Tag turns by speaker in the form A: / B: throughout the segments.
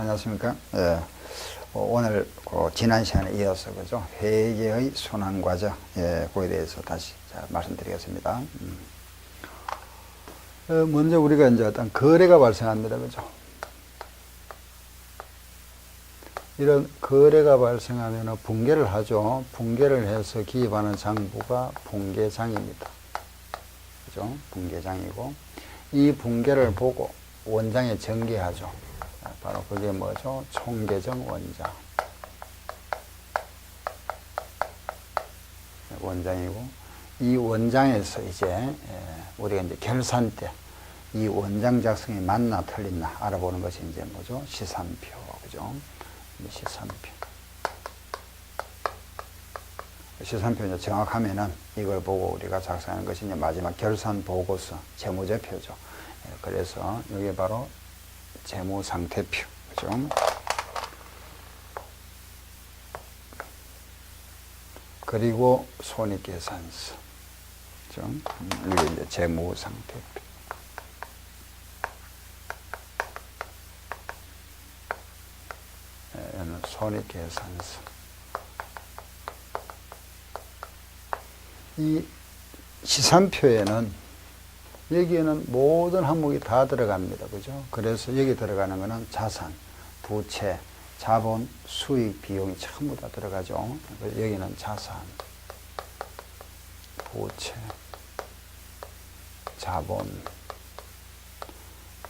A: 안녕하십니까? 예, 오늘 지난 시간에 이어서 그죠? 회계의 순환 과정, 그에 대해서 다시 말씀드리겠습니다. 먼저 우리가 이제 어떤 거래가 발생합니다, 그죠? 이런 거래가 발생하면 붕괴를 하죠. 붕괴를 해서 기입하는 장부가 붕괴장입니다. 그죠? 붕괴장이고, 이 붕괴를 보고 원장에 전개하죠. 바로 그게 뭐죠? 총계정 원장. 원장이고, 이 원장에서 이제 우리가 이제 결산 때 이 원장 작성이 맞나 틀렸나 알아보는 것이 이제 뭐죠? 시산표. 그죠? 시산표. 시산표 이제 정확하면은 이걸 보고 우리가 작성하는 것이 이제 마지막 결산 보고서, 재무제표죠. 그래서 이게 바로 재무상태표. 그죠? 그리고 손익계산서. 그죠? 이게 이제 재무상태표. 얘는 손익계산서. 이 시산표에는 여기에는 모든 항목이 다 들어갑니다. 그죠? 그래서 여기 들어가는 거는 자산, 부채, 자본, 수익, 비용이 전부 다 들어가죠. 여기는 자산, 부채, 자본,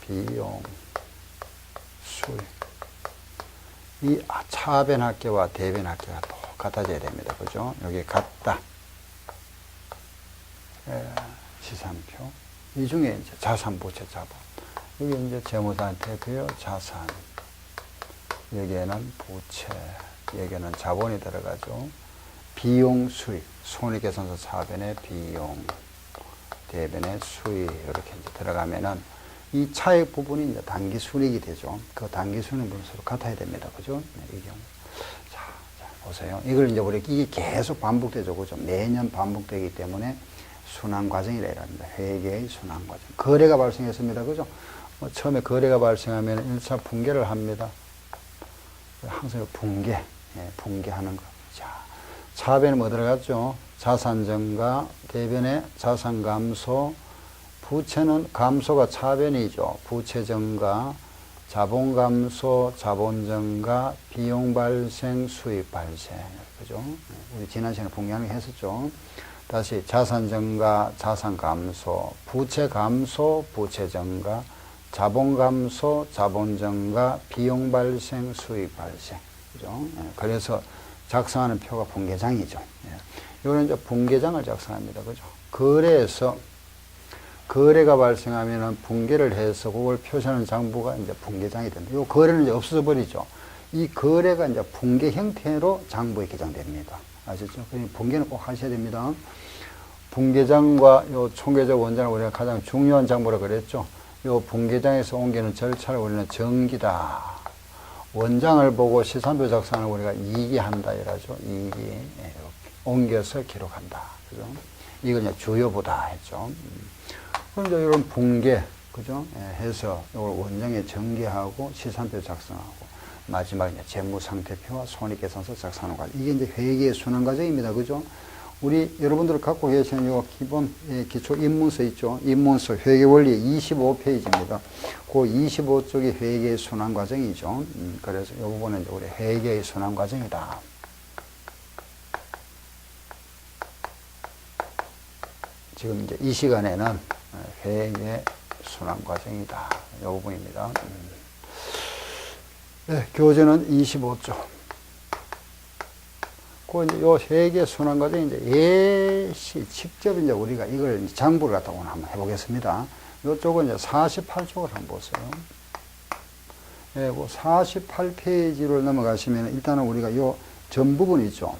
A: 비용, 수익. 이 차변합계와 대변합계가 똑같아져야 됩니다. 그죠? 여기 같다. 시산표. 이 중에 이제 자산, 부채, 자본. 여기 이제 재무상태표요, 자산. 여기에는 부채, 여기에는 자본이 들어가죠. 비용, 수익. 손익계산서 차변에 비용, 대변에 수익. 이렇게 이제 들어가면은 이 차액 부분이 이제 당기순이익이 되죠. 그 당기순이익 부분 서로 같아야 됩니다. 그죠? 이 경우. 자, 보세요. 이걸 이제 이게 계속 반복되죠. 그죠? 매년 반복되기 때문에 순환 과정이라 합니다. 회계의 순환 과정. 거래가 발생했습니다. 그죠? 처음에 거래가 발생하면 1차 붕괴를 합니다. 항상 붕괴, 붕괴하는 거. 자, 차변에 뭐 들어갔죠? 자산 증가, 대변에 자산 감소, 부채는 감소가 차변이죠. 부채 증가, 자본 감소, 자본 증가, 비용 발생, 수익 발생. 그죠? 우리 지난 시간에 붕괴하는 거 했었죠. 다시 자산 증가, 자산 감소, 부채 감소, 부채 증가, 자본 감소, 자본 증가, 비용 발생, 수익 발생. 그죠? 그래서 작성하는 표가 붕괴장이죠. 이거는 이제 붕괴장을 작성합니다. 그죠? 거래가 발생하면은 붕괴를 해서 그걸 표시하는 장부가 이제 붕괴장이 됩니다. 이 거래는 이제 없어져 버리죠. 이 거래가 이제 붕괴 형태로 장부에 기장됩니다. 아시죠? 그러니까 붕괴는 꼭 하셔야 됩니다. 붕괴장과 요 총계적 원장을 우리가 가장 중요한 장부라 그랬죠. 요 붕괴장에서 옮기는 절차를 우리는 정기다. 원장을 보고 시산표 작성을 우리가 이기한다 이라죠. 이기. 옮겨서 기록한다. 그죠? 이걸 이제 주요보다 했죠. 그럼 이제 이런 붕괴, 그죠? 해서 이걸 원장에 전개하고 시산표 작성하고 마지막에 이제 재무상태표와 손익계산서 작성하는 과정. 이게 이제 회계의 순환 과정입니다. 그죠? 우리 여러분들 갖고 계시는 요 기본 기초 입문서 있죠? 입문서 회계원리 25페이지입니다. 그 25쪽이 회계의 순환 과정이죠. 그래서 이 부분은 이제 우리 회계의 순환 과정이다. 지금 이제 이 시간에는 회계 순환 과정이다. 이 부분입니다. 네, 교재는 25조. 그 이제 요 회계 순환 과정 이제 직접 이제 우리가 이걸 장부를 갖다 오늘 한번 해보겠습니다. 요쪽은 이제 48쪽을 한번 보세요. 예, 그 48페이지로 넘어가시면 일단은 우리가 요 전 부분 있죠.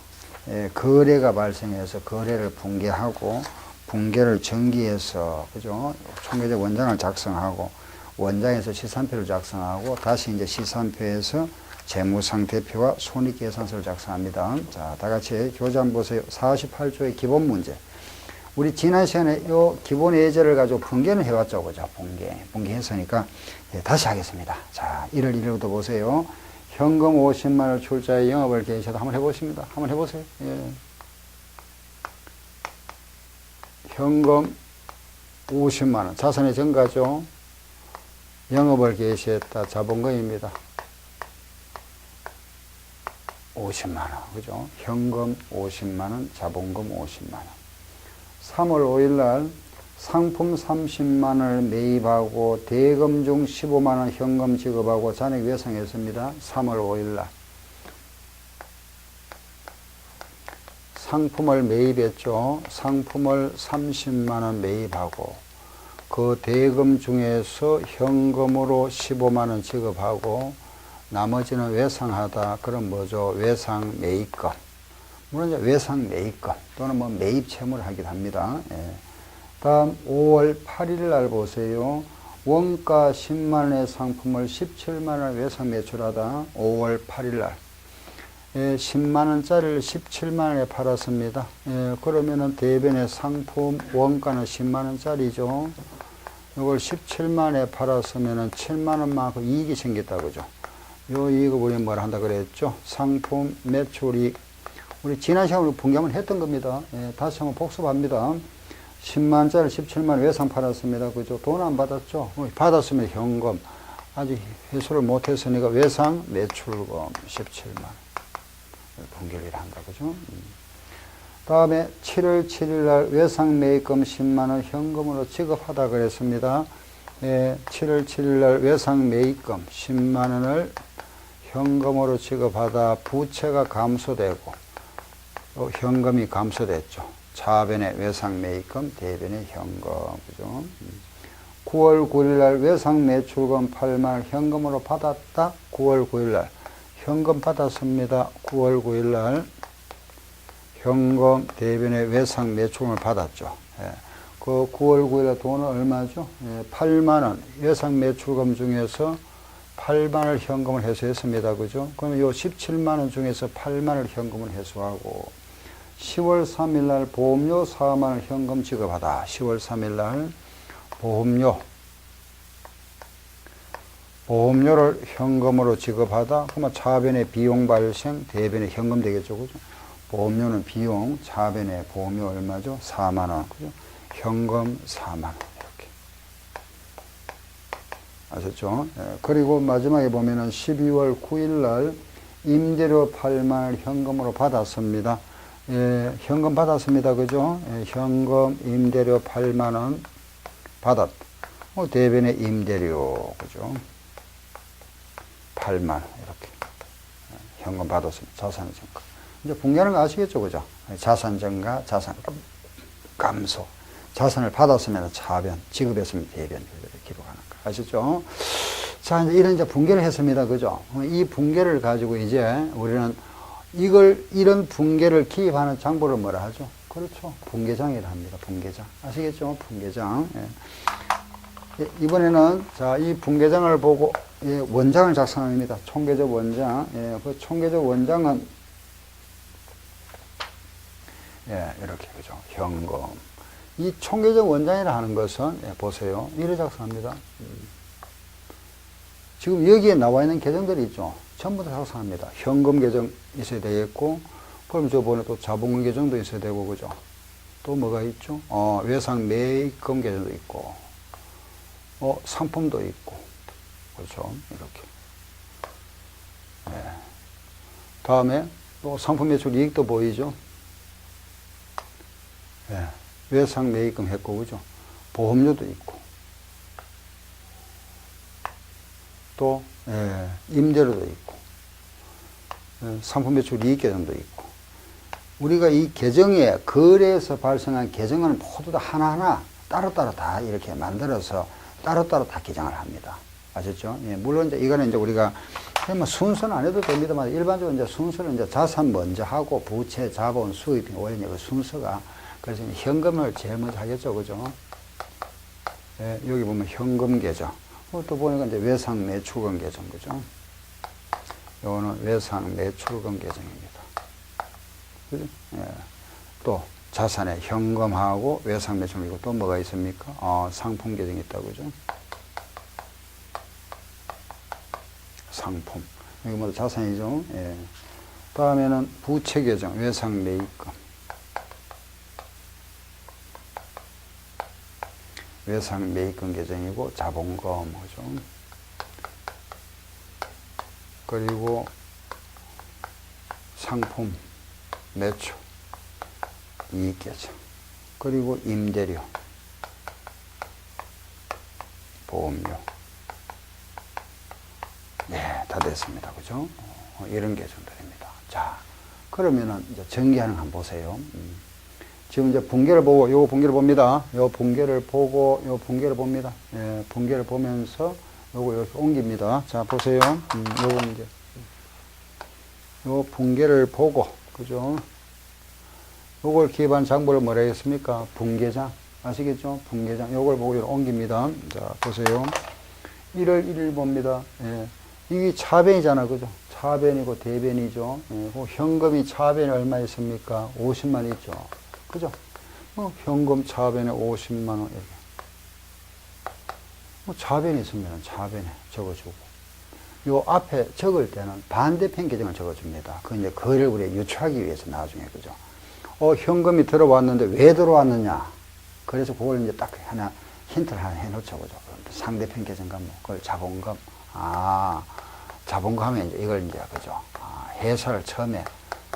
A: 거래가 발생해서 거래를 붕괴하고 붕괴를 전기해서, 그죠? 총계적 원장을 작성하고, 원장에서 시산표를 작성하고, 다시 이제 시산표에서 재무상태표와 손익계산서를 작성합니다. 자, 다 같이 교재 한번 보세요. 48조의 기본 문제. 우리 지난 시간에 요 기본 예제를 가지고 분개는 해왔죠. 그죠? 분개 했으니까, 예, 다시 하겠습니다. 자, 1월 1일부터 보세요. 현금 50만원을 출자해 영업을 개시하다 한번 해보십니다. 한번 해보세요. 예. 현금 50만원. 자산의 증가죠. 영업을 개시했다. 자본금입니다. 50만원. 그죠? 현금 50만원, 자본금 50만원. 3월 5일날 상품 30만원을 매입하고 대금 중 15만원 현금 지급하고 잔액 외상했습니다. 3월 5일날. 상품을 매입했죠. 상품을 30만원 매입하고 그 대금 중에서 현금으로 15만원 지급하고 나머지는 외상하다. 그럼 뭐죠? 외상 매입금. 물론 이제 외상 매입금 또는 뭐 매입 채무를 하기도 합니다. 예. 다음 5월 8일 날 보세요. 원가 10만원의 상품을 17만원 외상 매출하다. 5월 8일 날. 예, 10만원짜리를 17만원에 팔았습니다. 예, 그러면은 대변의 상품 원가는 10만원짜리죠. 이걸 17만원에 팔았으면은 7만원만큼 이익이 생겼다. 그죠? 요 이익을 우리 뭐라 한다 그랬죠? 상품 매출이익. 우리 지난 시간에 분개만 했던 겁니다. 예, 다시 한번 복습합니다. 10만원짜리 17만원 외상 팔았습니다. 그죠? 돈 안 받았죠? 받았으면 현금. 아직 회수를 못했으니까 외상 매출금 17만원. 분개를 한다. 그죠? 다음에 7월 7일 날 외상 매입금 10만원 현금으로 지급하다 그랬습니다. 예, 7월 7일 날 외상 매입금 10만원을 현금으로 지급하다 부채가 감소되고 현금이 감소됐죠. 차변의 외상 매입금, 대변의 현금. 그죠? 9월 9일 날 외상 매출금 8만원 현금으로 받았다. 9월 9일 날 현금 받았습니다. 9월 9일 날 현금 대변의 외상 매출금을 받았죠. 예. 그 9월 9일 날 돈은 얼마죠? 예, 8만원 외상 매출금 중에서 8만원을 현금을 회수했습니다. 그죠? 그러면 요 17만원 중에서 8만원을 현금을 회수하고 10월 3일 날 보험료 4만원 현금 지급하다. 10월 3일 날 보험료를 현금으로 지급하다. 그러면 차변의 비용 발생, 대변의 현금 되겠죠. 그죠? 보험료는 비용, 차변의 보험료 얼마죠? 4만원. 그죠? 현금 4만원. 이렇게. 아셨죠? 예. 그리고 마지막에 보면은 12월 9일 날 임대료 8만원 현금으로 받았습니다. 예, 현금 받았습니다. 그죠? 예, 현금 임대료 8만원 받았다. 대변의 임대료. 그죠? 8만원. 이렇게. 예, 현금 받았습니다. 자산 증가. 이제 분개하는 거 아시겠죠? 그죠? 자산 증가, 자산 감소. 자산을 받았으면 차변, 지급했으면 대변. 이렇게 기록하는 거. 아시죠? 자, 이제 이런 이제 분개를 했습니다. 그죠? 이 분개를 가지고 이제 우리는 이런 분개를 기입하는 장부를 뭐라 하죠? 그렇죠. 분개장이라 합니다. 분개장. 아시겠죠? 분개장. 예. 이번에는, 자, 이 분개장을 보고, 예, 원장을 작성합니다. 총계적 원장. 예, 그 총계적 원장은, 예, 이렇게, 그죠? 현금. 이 총계적 원장이라 하는 것은, 예, 보세요. 이래 작성합니다. 지금 여기에 나와 있는 계정들이 있죠. 전부 다 작성합니다. 현금 계정 있어야 되겠고, 그럼 저번에 또 자본금 계정도 있어야 되고, 그죠? 또 뭐가 있죠? 외상 매입금 계정도 있고, 상품도 있고, 그렇죠? 이렇게. 네. 다음에 또 상품 매출 이익도 보이죠? 네. 외상 매입금 했고, 그죠? 보험료도 있고, 또, 예, 임대료도 있고, 예, 상품 매출 이익 계정도 있고, 우리가 이 계정에 거래에서 발생한 계정은 모두 다 하나하나 따로따로 다 이렇게 만들어서 따로따로 다 기장을 합니다. 아셨죠? 예, 물론 이제 이거는 이제 우리가 뭐 순서는 안 해도 됩니다만 일반적으로 이제 순서는 이제 자산 먼저 하고 부채, 자본, 수입, 원래 그 순서가 그래서 현금을 제일 먼저 하겠죠. 그죠? 예, 여기 보면 현금 계정. 또 보니까 이제 외상 매출금 계정. 그죠? 요거는 외상 매출금 계정입니다. 그죠? 예. 또 자산에 현금하고 외상 매출이고 또 뭐가 있습니까? 상품 계정이 있다고 그죠? 상품. 여기 모두 자산이죠. 예. 다음에는 부채 계정, 외상 매입금. 외상 매입금 계정이고 자본금, 그죠? 그리고 상품, 매출, 이익 계정. 그리고 임대료, 보험료. 예, 다 됐습니다. 그죠? 이런 계정들입니다. 자, 그러면은 이제 전개하는 거 한번 보세요. 지금 이제 분계를 보고, 요 분계를 봅니다. 요 분계를 보고, 요 분계를 봅니다. 예, 분계를 보면서 요거 이렇게 옮깁니다. 자, 보세요. 요거 이제. 요 분계를 보고, 그죠? 요걸 기반 장부를 뭐라 했습니까? 분계장. 아시겠죠? 분계장. 요걸 보고 이렇게 옮깁니다. 자, 보세요. 1월 1일 봅니다. 예. 이게 차변이잖아. 그죠? 차변이고 대변이죠. 예. 현금이 차변이 얼마 있습니까? 50만 있죠. 그죠? 현금 차변에 50만원. 이렇게. 차변이 있으면 차변에 적어주고. 요 앞에 적을 때는 반대편 계정을 적어줍니다. 그 이제 그걸 우리가 유추하기 위해서 나중에. 그죠? 현금이 들어왔는데 왜 들어왔느냐? 그래서 그걸 이제 딱 하나 힌트를 하나 해놓죠. 그죠? 상대편 계정과 뭐, 그걸 자본금. 자본금 하면 이제 이걸 이제, 그죠? 회사를 처음에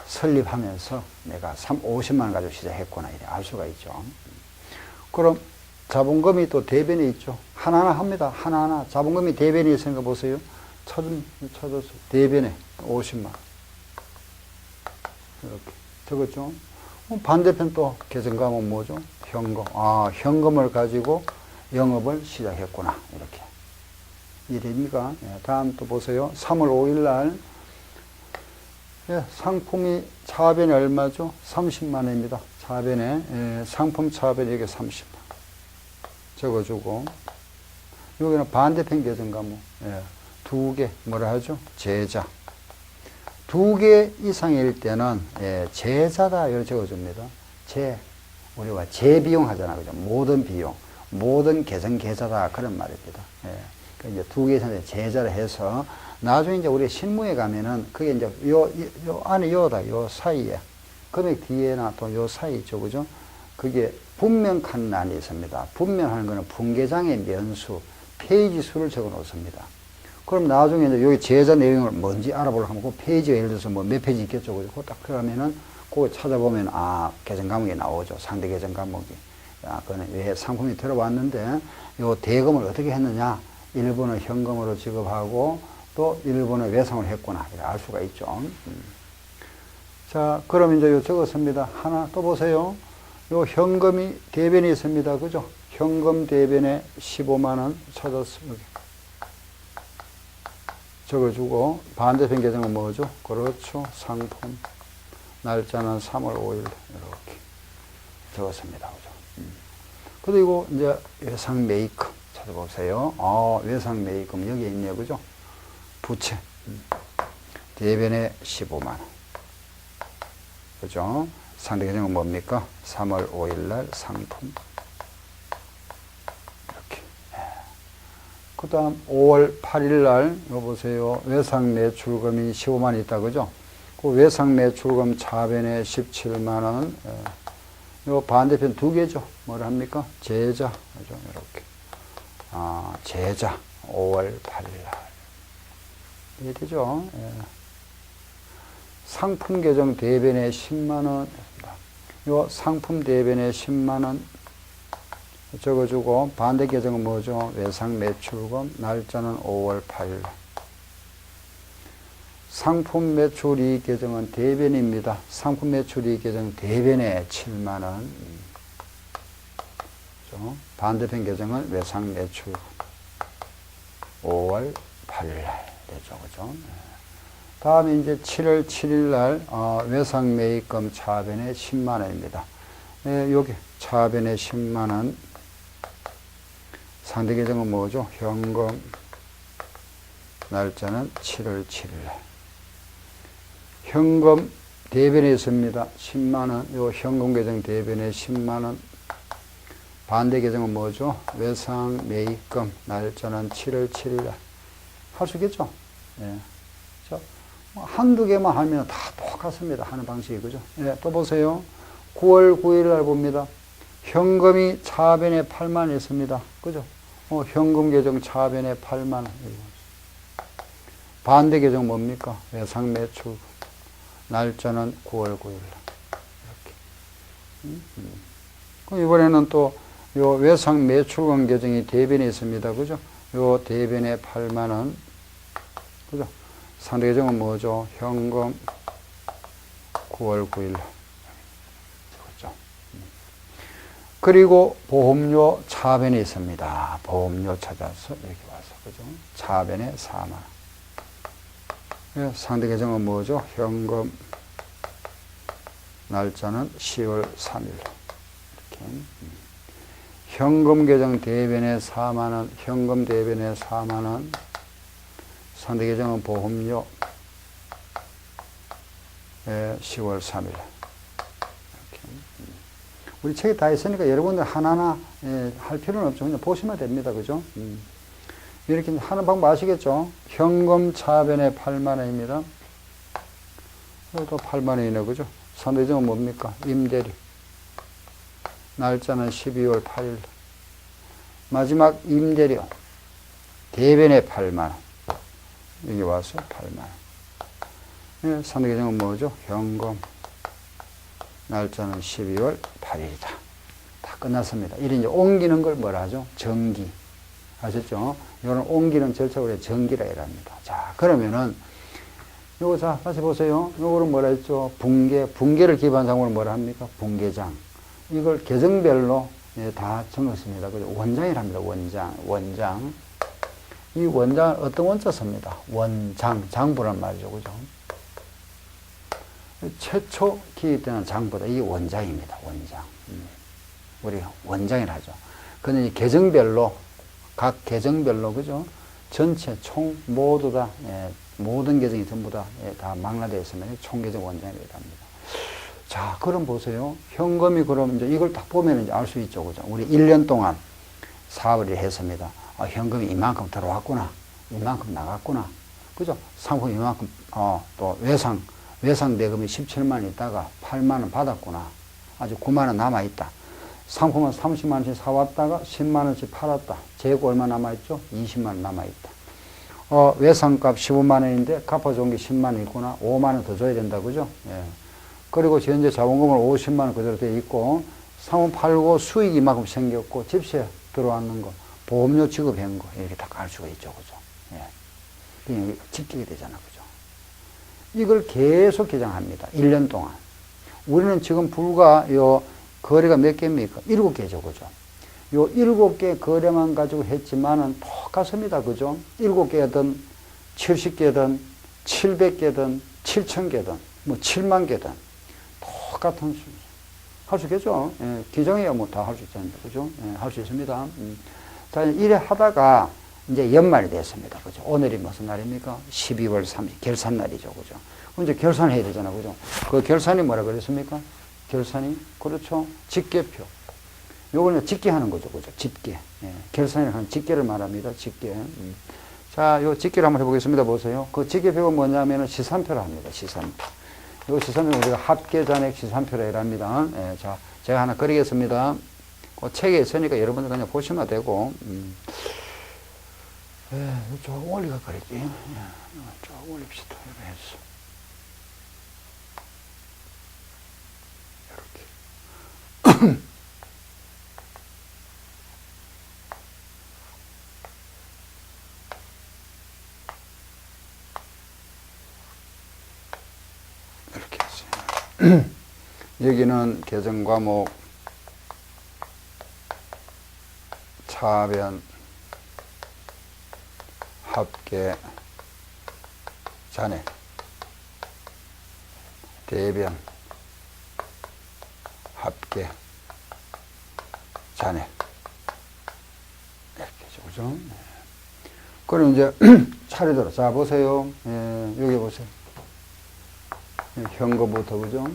A: 설립하면서 내가 50만 원 가지고 시작했구나. 이래 알 수가 있죠. 그럼 자본금이 또 대변이 있죠. 하나하나 합니다. 하나하나. 자본금이 대변이 있으니까 보세요. 찾았어. 대변에 50만 원. 이렇게 적었죠. 반대편 또 계정가면 뭐죠? 현금. 현금을 가지고 영업을 시작했구나. 이렇게. 이해됩니까? 예, 다음 또 보세요. 3월 5일 날, 예, 상품이 차변이 얼마죠? 30만원입니다. 차변에, 예, 상품 차변이 여기 30만. 적어주고, 여기는 반대편 계정가 뭐, 예, 2개, 뭐라 하죠? 제자. 2개 이상일 때는, 예, 제자다, 이렇게 적어줍니다. 우리가 재비용 하잖아. 그죠? 모든 비용. 모든 계정 계좌다. 그런 말입니다. 예. 이제 2개 이상의 제자를 해서, 나중에 이제 우리 실무에 가면은, 그게 이제 요 안에 요 사이에, 금액 뒤에나 또 요 사이 있죠. 그죠? 그게 분명 칸란이 있습니다. 분명하는 거는 분계장의 면수, 페이지 수를 적어 놓습니다. 그럼 나중에 이제 여기 제자 내용을 뭔지 알아보려고 하면 그 페이지가 예를 들어서 뭐 몇 페이지 있겠죠. 그죠? 그거 딱 들어가면은, 그거 찾아보면, 계정 과목이 나오죠. 상대 계정 과목이. 그거는 왜 상품이 들어왔는데, 요 대금을 어떻게 했느냐. 일부는 현금으로 지급하고, 또 일부는 외상을 했구나. 이렇게 알 수가 있죠. 자, 그럼 이제 요 적었습니다. 하나 또 보세요. 요 현금이 대변이 있습니다. 그죠? 현금 대변에 15만원 찾았습니다. 적어주고, 반대편 계정은 뭐죠? 그렇죠. 상품. 날짜는 3월 5일. 이렇게 적었습니다. 그죠? 그리고 이제 외상 매입금 찾아보세요. 외상 매입금 여기 있네요. 그죠? 부채. 대변에 15만원. 그죠? 상대 계정은 뭡니까? 3월 5일 날 상품. 이렇게. 그 다음 5월 8일 날, 이거 보세요. 외상 매출금이 15만원 있다. 그죠? 그 외상 매출금 차변에 17만원. 요 반대편 2개죠. 뭐라 합니까? 제자. 그죠? 이렇게. 제자. 5월 8일 날. 이해되죠? 예. 상품 계정 대변에 10만원. 요 상품 대변에 10만원 적어주고, 반대 계정은 뭐죠? 외상 매출금. 날짜는 5월 8일. 상품 매출이익 계정은 대변입니다. 상품 매출이익 계정 대변에 7만원. 반대편 계정은 외상 매출금. 5월 8일 날 되죠. 그죠? 다음에 이제 7월 7일 날, 외상 매입금 차변에 10만원입니다. 여기 차변에 10만원. 상대 계정은 뭐죠? 현금. 날짜는 7월 7일 날. 현금 대변에 있습니다. 10만원. 요 현금 계정 대변에 10만원. 반대 계정은 뭐죠? 외상 매입금. 날짜는 7월 7일. 할 수 있겠죠? 예. 한두 개만 하면 다 똑같습니다. 하는 방식이. 그죠? 예. 또 보세요. 9월 9일 날 봅니다. 현금이 차변에 8만원 있습니다. 그죠? 현금 계정 차변에 8만원. 반대 계정 뭡니까? 외상 매출. 날짜는 9월 9일. 이렇게. 그럼 이번에는 또, 요 외상 매출금 계정이 대변에 있습니다. 그죠? 요 대변에 8만원. 그죠? 상대 계정은 뭐죠? 현금 9월 9일. 그죠? 그리고 보험료 차변에 있습니다. 보험료 찾아서 여기 와서. 그죠? 차변에 4만원. 상대 계정은 뭐죠? 현금. 날짜는 10월 3일. 이렇게. 현금 계정 대변에 4만원. 현금 대변에 4만원. 상대 계정은 보험료. 10월 3일. 이렇게. 우리 책에 다 있으니까 여러분들 하나하나 할 필요는 없죠. 그냥 보시면 됩니다. 그죠? 이렇게 하는 방법 아시겠죠? 현금 차변에 8만원입니다. 또 8만원이네, 그죠? 상대적은 뭡니까? 임대료. 날짜는 12월 8일. 마지막 임대료. 대변에 8만원. 여기 와서 8만원. 상대계정은 뭐죠? 현금. 날짜는 12월 8일이다. 다 끝났습니다. 이래 이제 옮기는 걸 뭐라 하죠? 정기. 아셨죠? 이거는 옮기는 절차를 정기라 이랍니다. 자, 그러면은, 요거 자, 다시 보세요. 요거는 뭐라 했죠? 붕괴를 기반 장부는 뭐라 합니까? 붕괴장. 이걸 계정별로 다 적었습니다. 그죠? 원장이랍니다. 원장. 이 원장은 어떤 원자 씁니다? 장부란 말이죠. 그죠? 최초 기입되는 장부다. 이게 원장입니다. 원장. 우리 원장이라 하죠. 근데 이 계정별로 각 계정별로, 그죠? 전체 총 모두 다, 모든 계정이 전부 다, 다 망라되어 있으면 총계정 원장이라고 합니다. 자, 그럼 보세요. 현금이 그럼 이제 이걸 딱 보면 이제 알 수 있죠. 그죠? 우리 1년 동안 사업을 했습니다. 현금이 이만큼 들어왔구나. 이만큼 나갔구나. 그죠? 상품 이만큼, 또 외상 대금이 17만원 있다가 8만원 받았구나. 아직 9만원 남아있다. 상품은 30만원씩 사왔다가 10만원씩 팔았다. 재고 얼마 남아있죠? 20만원 남아있다. 외상값 15만원인데 갚아준 게 10만원 있구나. 5만원 더 줘야 된다. 그죠? 예. 그리고 현재 자본금은 50만원 그대로 되어 있고, 상품 팔고 수익이 이만큼 생겼고, 집세 들어왔는 거, 보험료 지급한 거, 이렇게 다 알 수가 있죠. 그죠? 예. 그냥 집계가 되잖아. 그죠? 이걸 계속 개정합니다. 1년 동안. 우리는 지금 불과 거래가 몇 개입니까? 7개죠. 그죠? 요 7개 거래만 가지고 했지만은 똑같습니다. 그죠? 7개든, 70개든, 700개든, 7000개든, 뭐 7만 개든, 똑같은 수. 할 수 있겠죠? 예, 기정해야 뭐 다 할 수 있잖아요. 그죠? 예, 할 수 있습니다. 자, 이래 하다가 이제 연말이 됐습니다. 그죠? 오늘이 무슨 날입니까? 12월 30일, 결산날이죠. 그죠? 그럼 이제 결산을 해야 되잖아. 그죠? 그 결산이 뭐라 그랬습니까? 결산이, 그렇죠? 직계표. 요거는 직계하는 거죠. 그죠? 집계. 예, 결산이라는 직계를 말합니다. 직계. 자, 요 직계를 한번 해보겠습니다. 보세요. 그 직계표가 뭐냐면은 시산표를 합니다. 시산표. 요 시산표는 우리가 합계잔액 시산표라 합니다. 예, 자, 제가 하나 그리겠습니다. 그 책에 있으니까 여러분들 그냥 보시면 되고, 예, 쭉 올리가 그릴게요. 예, 쭉 올립시다. 이렇게 해서. 이렇게. 이렇게 했어요. 여기는 계정과목, 차변, 합계, 잔액, 대변, 합계, 잔액. 이렇게죠. 그죠? 그럼 이제 차례대로. 자, 보세요. 예, 여기 보세요. 현금부터, 그죠?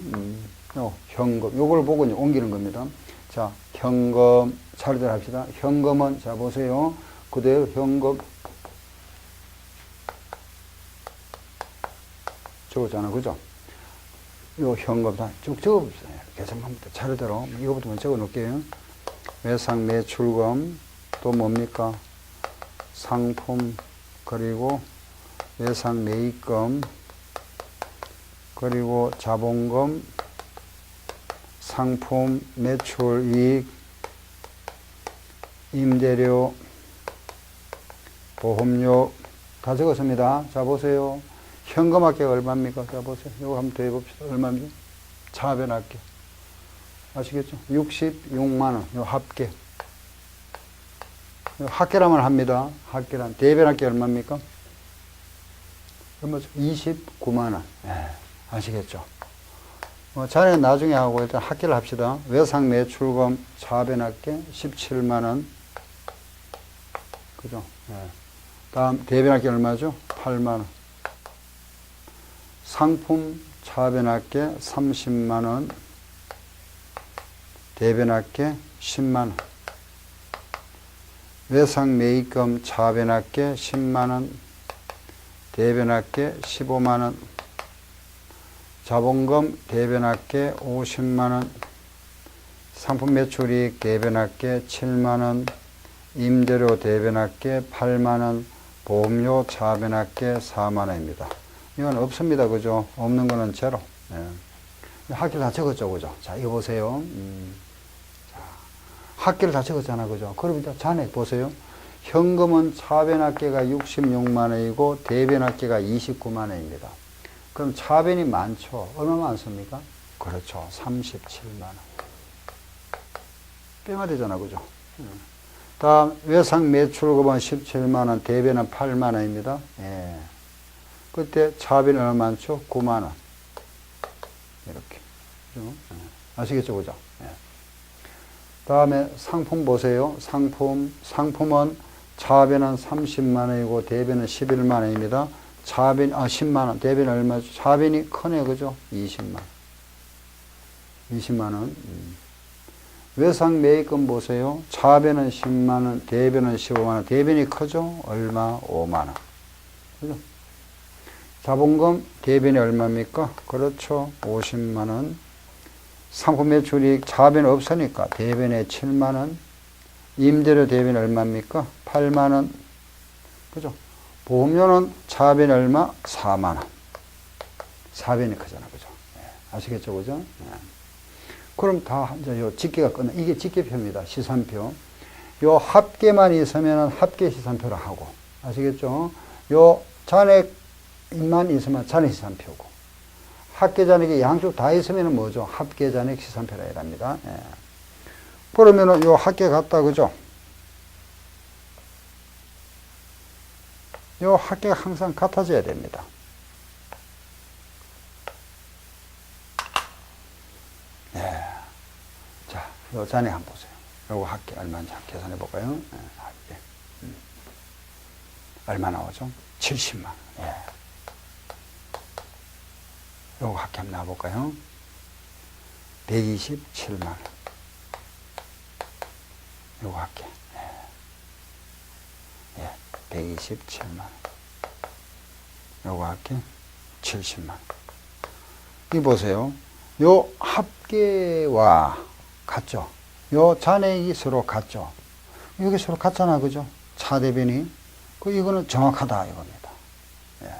A: 현금. 요걸 보고 이제 옮기는 겁니다. 자, 현금, 차례대로 합시다. 현금은, 자, 보세요. 그대로 현금. 적었잖아, 그죠? 요 현금 다 쭉 적어봅시다. 계산합니다. 차례대로. 이거부터 먼저 적어 놓을게요. 외상 매출금, 또 뭡니까? 상품, 그리고 외상 매입금, 그리고 자본금, 상품, 매출, 이익, 임대료, 보험료 다 적었습니다. 자, 보세요. 현금 합계가 얼마입니까? 자, 보세요. 이거 한번 더 해봅시다. 얼마입니까? 차변 합계. 아시겠죠? 66만원. 요 합계. 합계라면 합니다. 합계란. 대변 합계 얼마입니까? 얼마죠? 29만원. 예, 아시겠죠? 자네는 나중에 하고 일단 합계를 합시다. 외상 매출금 차변 합계 17만원. 그죠? 예. 다음 대변 합계 얼마죠? 8만원. 상품 차변 합계 30만원. 대변 합계 10만원. 외상 매입금 차변 합계 10만원. 대변 합계 15만원. 자본금 대변 합계 50만원. 상품 매출이익 대변 합계 7만원. 임대료 대변 합계 8만원. 보험료 차변 합계 4만원입니다. 이건 없습니다. 그죠? 없는 거는 제로. 예. 합계를 다 적었죠. 그죠? 자, 이거 보세요. 자, 합계를 다 적었잖아. 그죠? 그럼 일단 잔액 보세요. 현금은 차변 합계가 66만원이고 대변 합계가 29만원입니다. 그럼 차변이 많죠? 얼마 많습니까? 그렇죠. 37만원. 빼면 되잖아. 그죠? 다음 외상 매출금은 17만원, 대변은 8만원입니다. 예. 그때 차변이 얼마 많죠? 9만원. 이렇게. 그죠? 예. 아시겠죠? 그죠? 예. 다음에 상품 보세요. 상품은 차변은 30만원이고 대변은 11만원입니다. 차변, 10만원. 대변이 얼마죠? 차변이 크네. 그죠? 20만원. 20만원. 외상 매입금 보세요. 차변은 10만원, 대변은 15만원. 대변이 크죠? 얼마? 5만원. 그죠? 자본금, 대변이 얼마입니까? 그렇죠. 50만원. 상품 매출이익, 차변 없으니까 대변에 7만원. 임대료 대변이 얼마입니까? 8만원. 그죠? 보험료는 차변이 얼마? 4만원. 사변이 크잖아. 그죠? 예. 아시겠죠? 그죠? 예. 그럼 다 이제 요 집계가 끝나. 이게 집계표입니다. 시산표. 요 합계만 있으면 합계 시산표를 하고. 아시겠죠? 요 잔액만 있으면 잔액 시산표고. 합계 잔액이 양쪽 다 있으면 뭐죠? 합계 잔액 시산표라 이랍니다. 예. 그러면은 요 합계 같다. 그죠? 요 합계가 항상 같아져야 됩니다. 예. 자, 요 잔액 한번 보세요. 요거 합계 얼마인지 계산해 볼까요? 예, 합계. 얼마 나오죠? 70만 원. 예. 요거 합계 한번 나와볼까요? 127만 원. 요거 합계. 예. 예. 127만 원. 요거 합계 70만 원. 이 보세요. 요 합계와 같죠? 요 잔액이 서로 같죠? 여기 서로 같잖아. 그죠? 차대변이. 이거는 정확하다. 이겁니다. 예.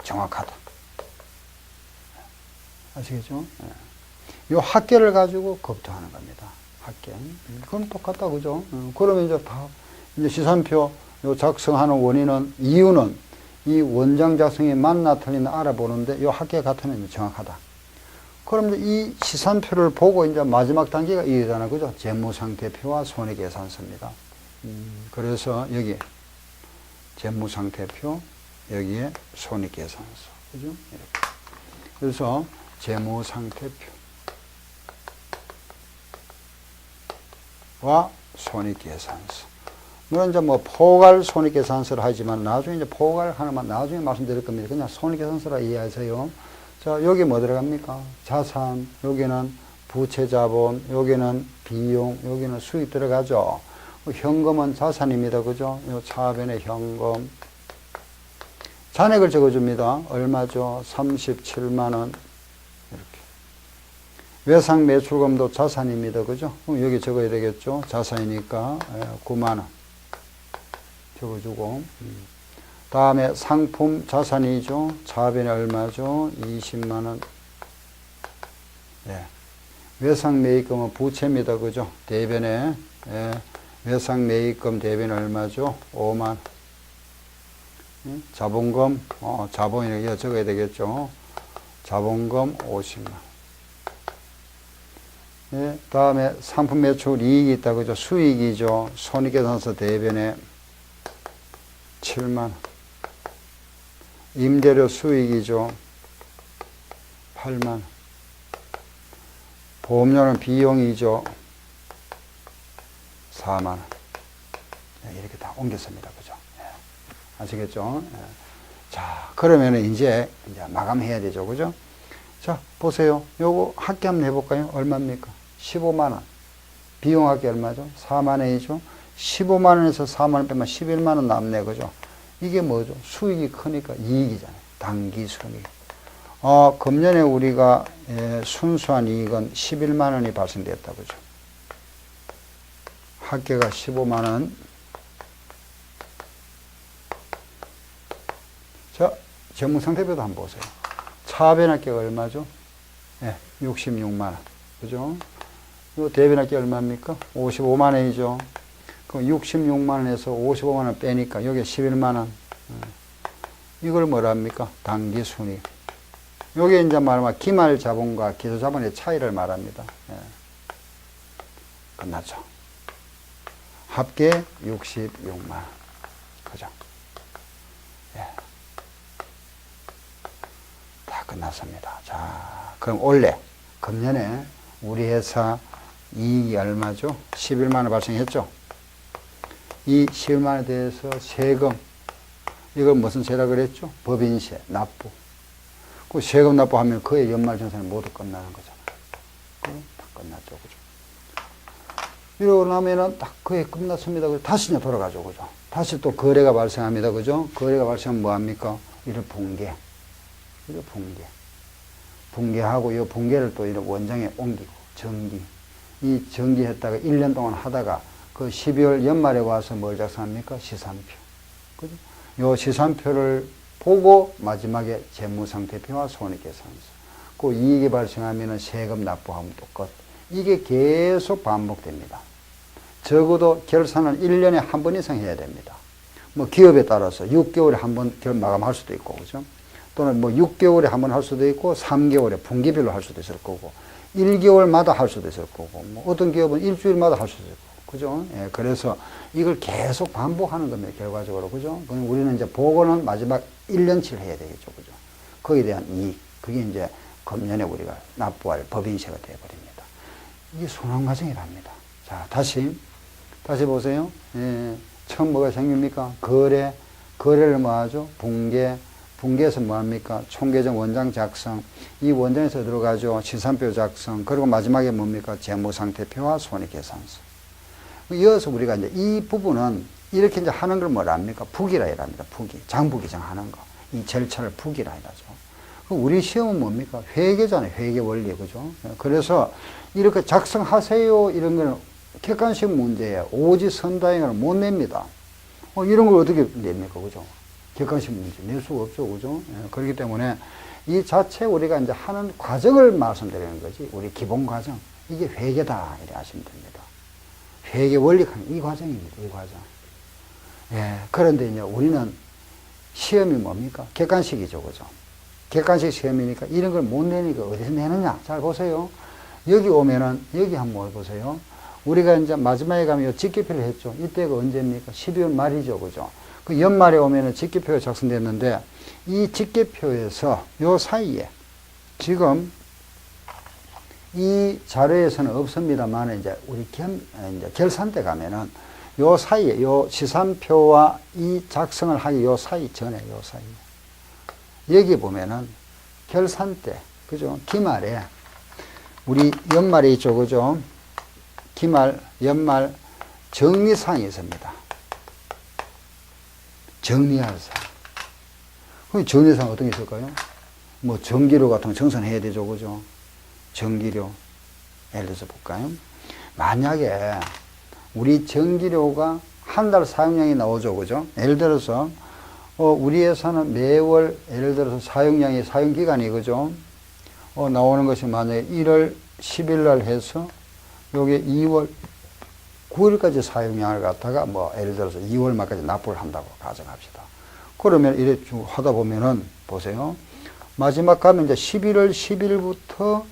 A: 정확하다. 아시겠죠? 예. 요 합계를 가지고 검토하는 겁니다. 합계. 그럼 똑같다. 그죠? 그러면 이제 다, 이제 시산표 요 작성하는 원인은, 이유는 이 원장 작성이 맞나 틀리나 알아보는데 요 합계 같으면 정확하다. 그럼 이 시산표를 보고 이제 마지막 단계가 이거잖아. 그죠? 재무상태표와 손익계산서입니다. 그래서 여기 재무상태표, 여기에 손익계산서. 그죠? 이렇게. 그래서 재무상태표와 손익계산서. 물론 이제 뭐 포괄 손익계산서를 하지만 나중에 이제 포괄 하나만 나중에 말씀드릴 겁니다. 그냥 손익계산서라 이해하세요. 자, 여기 뭐 들어갑니까? 자산, 여기는 부채 자본, 여기는 비용, 여기는 수익 들어가죠. 현금은 자산입니다. 그죠? 요 차변에 현금. 잔액을 적어줍니다. 얼마죠? 37만원. 이렇게. 외상 매출금도 자산입니다. 그죠? 그럼 여기 적어야 되겠죠? 자산이니까 9만원. 적어주고. 다음에 상품 자산이죠. 차변에 얼마죠? 20만원. 예. 외상 매입금은 부채입니다. 그죠? 대변에. 예. 외상 매입금 대변 얼마죠? 5만. 자본금, 자본이라고 적어야 되겠죠? 자본금 50만. 예, 다음에 상품 매출 이익이 있다. 그죠? 수익이죠? 손익계산서 대변에 7만. 임대료 수익이죠? 8만. 보험료는 비용이죠? 4만원. 이렇게 다 옮겼습니다. 그죠? 아시겠죠? 자, 그러면 이제 마감해야 되죠. 그죠? 자, 보세요. 요거 합계 한번 해볼까요? 얼마입니까? 15만원. 비용 합계 얼마죠? 4만원이죠? 15만원에서 4만원 빼면 11만원 남네. 그죠? 이게 뭐죠? 수익이 크니까 이익이잖아요. 단기 순이익. 금년에 우리가 순수한 이익은 11만원이 발생됐다. 그죠? 합계가 15만원. 자, 재무상태표도 한번 보세요. 차변 합계가 얼마죠? 66만원. 그죠? 요 대변 합계 얼마입니까? 55만원이죠. 그럼 66만원에서 55만원 빼니까 여기 11만원. 이걸 뭐라 합니까? 단기 순이익. 요게 이제 말하면 기말 자본과 기초 자본의 차이를 말합니다. 끝났죠. 합계 66만원. 그죠? 예. 다 끝났습니다. 자, 그럼 올해, 금년에 우리 회사 이익이 얼마죠? 11만원 발생했죠? 이 11만원에 대해서 세금, 이걸 무슨 세라 그랬죠? 법인세, 납부. 그 세금 납부하면 그의 연말정산이 모두 끝나는 거잖아요. 그럼 다 끝났죠. 그죠? 이러고 나면은 딱 그게 끝났습니다. 다시 이제 돌아가죠. 그죠? 다시 또 거래가 발생합니다. 그죠? 거래가 발생하면 뭐합니까? 이를 붕괴. 이를 붕괴. 붕괴하고 이 붕괴를 또 이런 원장에 옮기고, 정기. 이 정기했다가 1년 동안 하다가 그 12월 연말에 와서 뭘 작성합니까? 시산표. 그죠? 요 시산표를 보고 마지막에 재무상태표와 손익계산서. 그 이익이 발생하면은 세금 납부하면 또 끝. 이게 계속 반복됩니다. 적어도 결산을 1년에 한 번 이상 해야 됩니다. 뭐 기업에 따라서 6개월에 한 번 마감할 수도 있고, 그죠? 또는 뭐 6개월에 한 번 할 수도 있고, 3개월에 분기별로 할 수도 있을 거고, 1개월마다 할 수도 있을 거고, 뭐 어떤 기업은 일주일마다 할 수도 있을 거고, 그죠? 예, 그래서 이걸 계속 반복하는 겁니다, 결과적으로, 그죠? 그럼 우리는 이제 보고는 마지막 1년치를 해야 되겠죠, 그죠? 거기에 대한 이익, 그게 이제 금년에 우리가 납부할 법인세가 되어버립니다. 이게 순환 과정이랍니다. 자, 다시 보세요. 예, 처음 뭐가 생깁니까? 거래를 뭐 하죠? 붕괴에서 뭐 합니까? 총계정 원장 작성. 이 원장에서 들어가죠. 시산표 작성. 그리고 마지막에 뭡니까? 재무상태표와 손익계산서. 이어서 우리가 이제 이 부분은 이렇게 이제 하는 걸 뭐라 합니까? 북이라 이랍니다. 북이. 장부기정 하는 거. 이 절차를 북이라 이라죠. 우리 시험은 뭡니까? 회계잖아요. 회계 원리. 그죠? 그래서 이렇게 작성하세요. 이런 거는 객관식 문제에 오지 선다행을 못 냅니다. 이런 걸 어떻게 냅니까? 그죠? 객관식 문제 낼 수가 없죠. 그죠? 그렇기 때문에 이 자체 우리가 이제 하는 과정을 말씀드리는 거지. 우리 기본 과정. 이게 회계다. 이렇게 하시면 됩니다. 회계 원리하는 이 과정입니다. 이 과정. 예. 그런데 이제 우리는 시험이 뭡니까? 객관식이죠. 그죠? 객관식 시험이니까 이런 걸 못 내니까 어디서 내느냐? 잘 보세요. 여기 오면은, 여기 한번 보세요. 우리가 이제 마지막에 가면 요 직계표를 했죠. 이때가 언제입니까? 12월 말이죠. 그죠? 그 연말에 오면은 직계표가 작성됐는데, 이 직계표에서 요 사이에, 지금 이 자료에서는 없습니다만, 이제 우리 이제 결산 때 가면은 요 사이에, 요 시산표와 이 작성을 하기 요 사이 전에, 요 사이에. 여기 보면은 결산 때, 그죠? 기말에, 우리 연말에 있죠, 그죠? 기말, 연말 정리사항이 있습니다. 정리할 사항. 그럼 정리사항 어떤 게 있을까요? 뭐 전기료 같은 거 정산해야 되죠, 그죠? 전기료. 예를 들어서 볼까요? 만약에 우리 전기료가 한 달 사용량이 나오죠, 그죠? 예를 들어서 우리 회사는 매월 예를 들어서 사용량이 사용기간이 그죠? 나오는 것이 만약에 1월 10일 날 해서 요게 2월 9일까지 사용량을 갖다가 뭐 예를 들어서 2월 말까지 납부를 한다고 가정합시다. 그러면 이래 쭉 하다 보면은 보세요. 마지막 가면 이제 11월 10일부터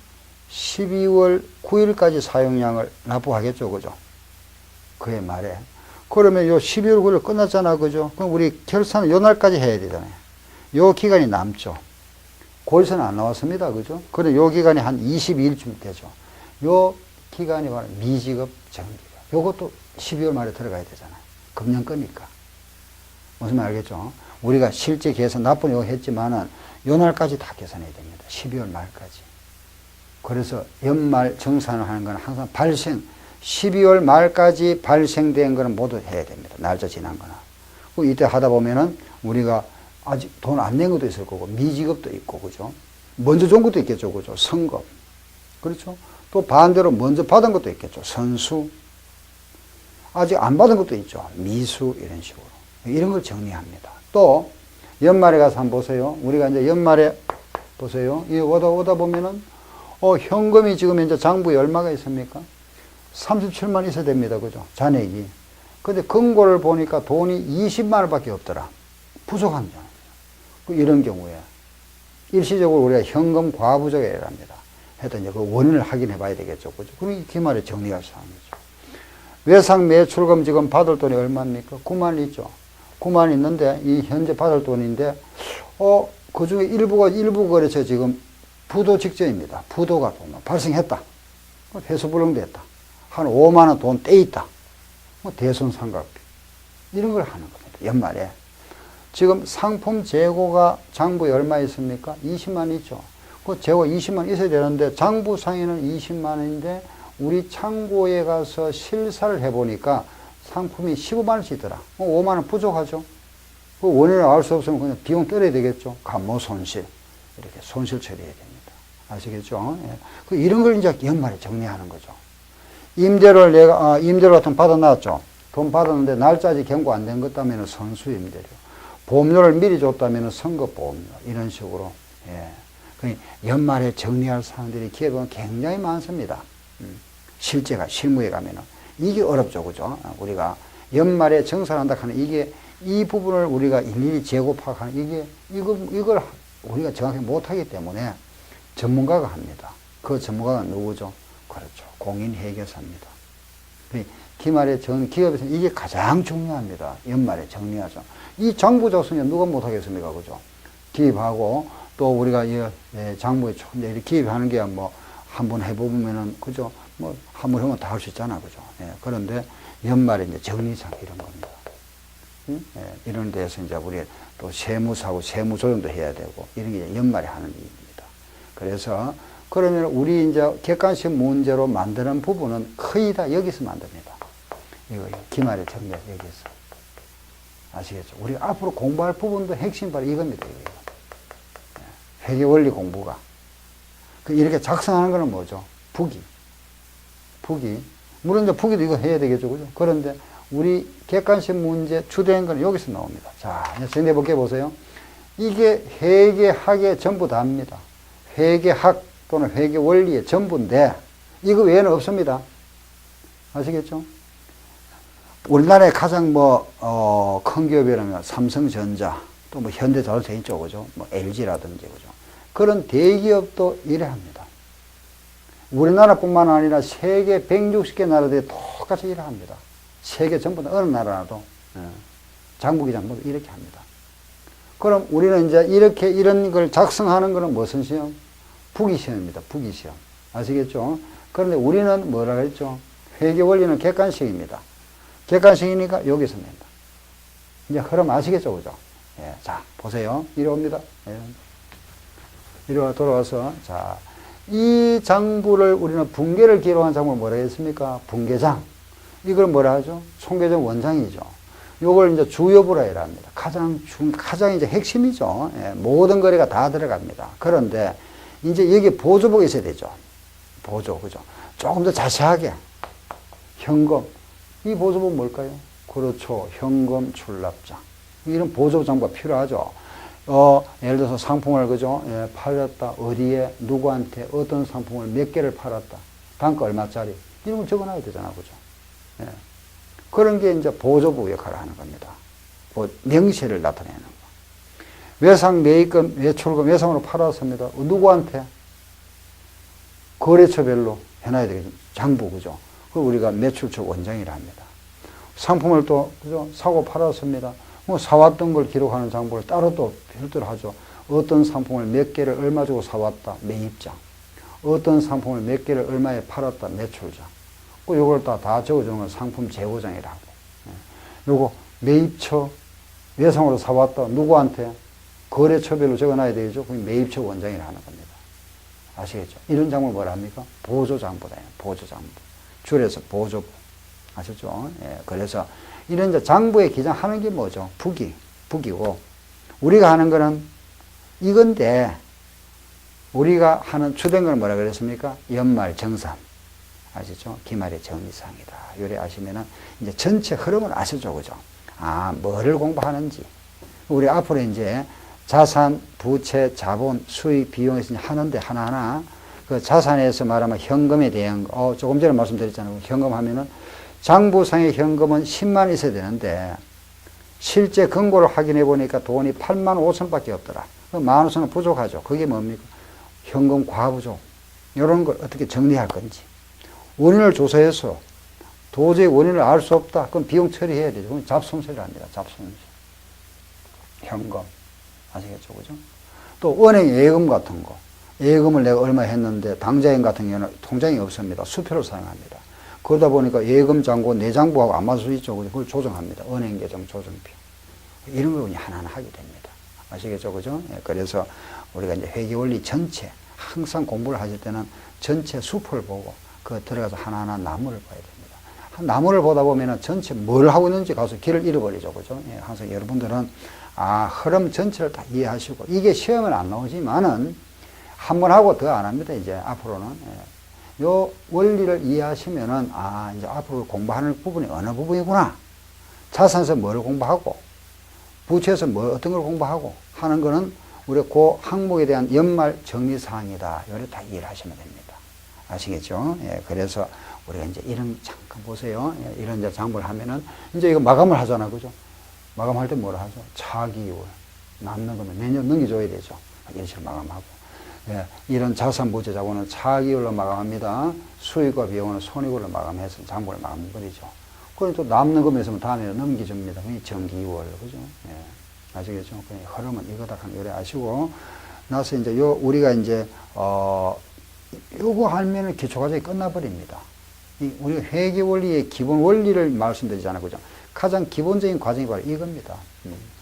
A: 12월 9일까지 사용량을 납부하겠죠, 그죠? 그의 말에. 그러면 요 12월 9일 끝났잖아, 그죠? 그럼 우리 결산은 요 날까지 해야 되잖아요. 요 기간이 남죠. 거기서는 안 나왔습니다, 그죠? 그래, 요 기간이 한 22일쯤 되죠. 요 기간이 바로 미지급 정기료. 요것도 12월 말에 들어가야 되잖아요. 금년 거니까. 무슨 말 알겠죠? 우리가 실제 계산 납부는 요 했지만은 요 날까지 다 계산해야 됩니다. 12월 말까지. 그래서 연말 정산을 하는 건 항상 12월 말까지 발생된 거는 모두 해야 됩니다. 날짜 지난 거나. 이때 하다 보면은 우리가 아직 돈 안 낸 것도 있을 거고, 미지급도 있고, 그죠? 먼저 준 것도 있겠죠, 그죠? 선급. 그렇죠? 또 반대로 먼저 받은 것도 있겠죠. 선수. 아직 안 받은 것도 있죠. 미수, 이런 식으로. 이런 걸 정리합니다. 또, 연말에 가서 한번 보세요. 우리가 이제 연말에 보세요. 이 오다 보면은, 현금이 지금 이제 장부에 얼마가 있습니까? 37만 있어야 됩니다. 그죠? 잔액이. 근데 금고를 보니까 돈이 20만 원밖에 없더라. 부족한 점. 이런 경우에 일시적으로 우리가 현금 과부족이라고 합니다. 해도 이제 그 원인을 확인해 봐야 되겠죠. 그죠? 그럼 기말에 정리할 사항이죠. 외상 매출금 지금 받을 돈이 얼마입니까? 9만 있죠. 9만 있는데 이 현재 받을 돈인데 그 중에 일부 거래처 지금 부도 직전입니다. 부도가 발생했다. 회수 불응됐다. 한 5만 원 돈 떼있다. 대손상각비. 이런 걸 하는 겁니다. 연말에. 지금 상품 재고가 장부에 얼마 있습니까? 20만 있죠. 그 재고 20만 있어야 되는데 장부상에는 20만 원인데 우리 창고에 가서 실사를 해보니까 상품이 15만 원씩이더라. 5만 원 부족하죠. 그 원인을 알 수 없으면 그냥 비용 떨어야 되겠죠. 감모 손실. 이렇게 손실 처리해야 됩니다. 아시겠죠? 예. 이런 걸 이제 연말에 정리하는 거죠. 임대료를 임대료 같은 거 받아놨죠. 돈 받았는데 날짜지 경고 안 된 것 때문에 선수 임대료. 보험료를 미리 줬다면 선급 보험료. 이런 식으로. 예. 연말에 정리할 사항들이 기업은 굉장히 많습니다. 실무에 가면은. 이게 어렵죠. 그죠? 우리가 연말에 정산한다 하는 이 부분을 우리가 일일이 재고 파악하는 이걸 우리가 정확히 못하기 때문에 전문가가 합니다. 그 전문가가 누구죠? 그렇죠. 공인회계사입니다. 기말에 기업에서는 이게 가장 중요합니다. 연말에 정리하죠. 이 장부 작성은 누가 못하겠습니까? 그죠? 기입하고 또 우리가 장부에 이렇게 기입하는 게 뭐 한번 해보면은 그죠? 뭐 한번 하면 다 할 수 있잖아. 그죠? 예, 그런데 연말에 이제 정리상 이런 겁니다. 예, 이런 데서 이제 우리 또 세무사고 세무조정도 해야 되고 이런 게 연말에 하는 일입니다. 그래서 그러면 우리 이제 객관식 문제로 만드는 부분은 거의 다 여기서 만듭니다. 이거 기말에 정리 여기서. 아시겠죠? 우리가 앞으로 공부할 부분도 핵심 바로 이겁니다. 회계 원리 공부가. 이렇게 작성하는 거는 뭐죠? 부기. 물론 이제 부기도 이거 해야 되겠죠. 그죠? 그런데 우리 객관식 문제 주된 거는 여기서 나옵니다. 자, 이제 정리해 볼게 보세요. 이게 회계학의 전부 다입니다. 회계학 또는 회계 원리의 전부인데 이거 외에는 없습니다. 아시겠죠? 우리나라의 가장 큰 기업이라면 삼성전자 또 뭐 현대자동차 있죠, 그죠? 뭐 LG라든지 그죠? 그런 대기업도 이래 합니다. 우리나라뿐만 아니라 세계 160개 나라들이 똑같이 이래 합니다. 세계 전부 다 어느 나라라도 장부기장 모두 이렇게 합니다. 그럼 우리는 이제 이런 걸 작성하는 거는 무슨 시험? 부기시험입니다. 부기시험. 아시겠죠? 그런데 우리는 뭐라 그랬죠? 회계 원리는 객관식입니다. 객관식이니까 여기서 낸다. 이제 흐름 아시겠죠? 그죠? 예, 자, 보세요. 이리 옵니다. 예. 이리 와 돌아와서, 자, 이 장부를 우리는 붕괴를 기록한 장부를 뭐라 했습니까? 붕괴장. 이걸 뭐라 하죠? 총계적 원장이죠. 요걸 이제 주요부라이라 합니다. 가장 이제 핵심이죠. 예, 모든 거래가 다 들어갑니다. 그런데 이제 여기 보조부가 있어야 되죠. 보조, 그죠? 조금 더 자세하게. 현금. 이 보조부는 뭘까요? 그렇죠. 현금 출납장. 이런 보조 장부가 필요하죠. 예를 들어서 상품을, 그죠? 예, 팔렸다. 어디에, 누구한테, 어떤 상품을 몇 개를 팔았다. 단가 얼마짜리. 이런 걸 적어 놔야 되잖아. 그죠? 예. 그런 게 이제 보조부 역할을 하는 겁니다. 명시를 나타내는 거. 외상, 매입금, 외출금, 외상으로 팔았습니다. 누구한테? 거래처별로 해놔야 되겠죠. 장부, 그죠? 그 우리가 매출처 원장이라 합니다. 상품을 또, 그죠? 사고 팔았습니다. 뭐 사왔던 걸 기록하는 장부를 따로 또 별도로 하죠. 어떤 상품을 몇 개를 얼마 주고 사왔다. 매입장. 어떤 상품을 몇 개를 얼마에 팔았다. 매출장. 요걸 다 적어주는 건 상품 재고장이라고. 요거 매입처 외상으로 사왔다. 누구한테? 거래처별로 적어놔야 되겠죠. 그게 매입처 원장이라 하는 겁니다. 아시겠죠? 이런 장부를 뭐라 합니까? 보조장부다. 보조장부. 줄여서 보조부. 아셨죠? 예, 그래서 이런 이제 장부에 기장하는 게 뭐죠? 북이고. 우리가 하는 거는 이건데, 우리가 하는 주된 건 뭐라 그랬습니까? 연말 정산. 아시죠? 기말의 정리사항이다. 요래 아시면은 이제 전체 흐름을 아시죠? 그죠? 아, 뭐를 공부하는지. 우리 앞으로 이제 자산, 부채, 자본, 수익, 비용에서 하는데 하나하나 그 자산에서 말하면 현금에 대한 거, 조금 전에 말씀드렸잖아요. 현금 하면은 장부상의 현금은 10만 있어야 되는데 실제 금고를 확인해 보니까 돈이 8만 5천 밖에 없더라. 15,000원 부족하죠. 그게 뭡니까? 현금 과부족. 이런 걸 어떻게 정리할 건지. 원인을 조사해서 도저히 원인을 알 수 없다. 그럼 비용 처리해야 되죠. 그럼 잡손실을 합니다. 잡손실. 현금. 아시겠죠? 그죠? 또 은행 예금 같은 거. 예금을 내가 얼마 했는데 당좌인 같은 경우는 통장이 없습니다. 수표를 사용합니다. 그러다 보니까 예금 잔고, 내장부하고 안 맞을 수 있죠. 그걸 조정합니다. 은행 계정 조정표. 이런 걸 하나하나 하게 됩니다. 아시겠죠? 그죠? 예, 그래서 우리가 이제 회계원리 전체, 항상 공부를 하실 때는 전체 숲을 보고 그 들어가서 하나하나 나무를 봐야 됩니다. 나무를 보다 보면은 전체 뭘 하고 있는지 가서 길을 잃어버리죠. 그죠? 예, 항상 여러분들은 흐름 전체를 다 이해하시고, 이게 시험은 안 나오지만은 한 번 하고 더 안 합니다. 이제 앞으로는. 예. 요 원리를 이해하시면은, 이제 앞으로 공부하는 부분이 어느 부분이구나. 자산에서 뭘 공부하고, 부채에서 어떤 걸 공부하고 하는 거는 우리 그 항목에 대한 연말 정리 사항이다. 요래 다 이해를 하시면 됩니다. 아시겠죠? 예, 그래서 우리가 이제 이런, 잠깐 보세요. 예, 이런 이제 장부를 하면은, 이제 이거 마감을 하잖아. 그죠? 마감할 때 뭐라 하죠? 차기월. 남는 거면 매년 넘겨줘야 되죠. 이런 식으로 마감하고. 예, 이런 자산 부채 자본은 차기월로 마감합니다. 수익과 비용은 손익월로 마감해서 장부를 마감해버리죠. 그럼 또 남는 거 있으면 다음에 넘겨줍니다. 그게 정기월. 그죠? 예. 아시겠죠? 그냥 흐름은 이거다. 요래 아시고. 나서 이제 우리가 이제, 요거 하면은 기초과정이 끝나버립니다. 우리가 회계원리의 기본 원리를 말씀드리잖아요. 그죠? 가장 기본적인 과정이 바로 이겁니다.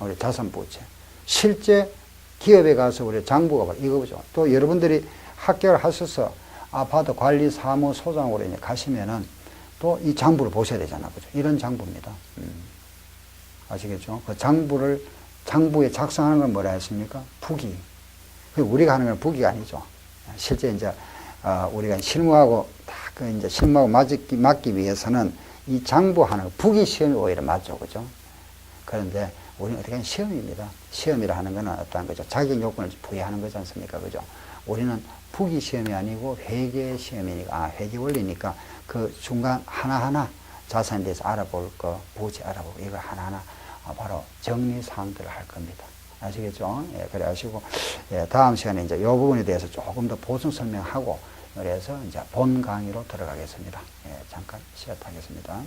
A: 우리 자산부채. 실제 기업에 가서 우리 장부가 바로 이거죠. 또 여러분들이 합격을 하셔서 아파트 관리 사무 소장으로 이제 가시면은 또 이 장부를 보셔야 되잖아요. 그죠? 이런 장부입니다. 아시겠죠? 그 장부에 작성하는 건 뭐라 했습니까? 부기. 우리가 하는 건 부기가 아니죠. 실제 이제, 우리가 실무하고 이제 실무하고 맞기 위해서는 이 장부하는 부기 시험이 오히려 맞죠. 그죠? 그런데 우리는 어떻게 하면 시험입니다. 시험이라 하는 것은 어떠한 거죠? 자격 요건을 부여하는 거지 않습니까? 그죠? 우리는 부기 시험이 아니고 회계 시험이니까, 회계 원리니까 그 중간 하나하나 자산에 대해서 알아볼 거, 부채 알아보고 이거 하나하나 바로 정리 사항들을 할 겁니다. 아시겠죠? 예, 그래 아시고, 예, 다음 시간에 이제 이 부분에 대해서 조금 더 보충 설명하고, 그래서 이제 본 강의로 들어가겠습니다. 예, 잠깐 쉬었다 하겠습니다.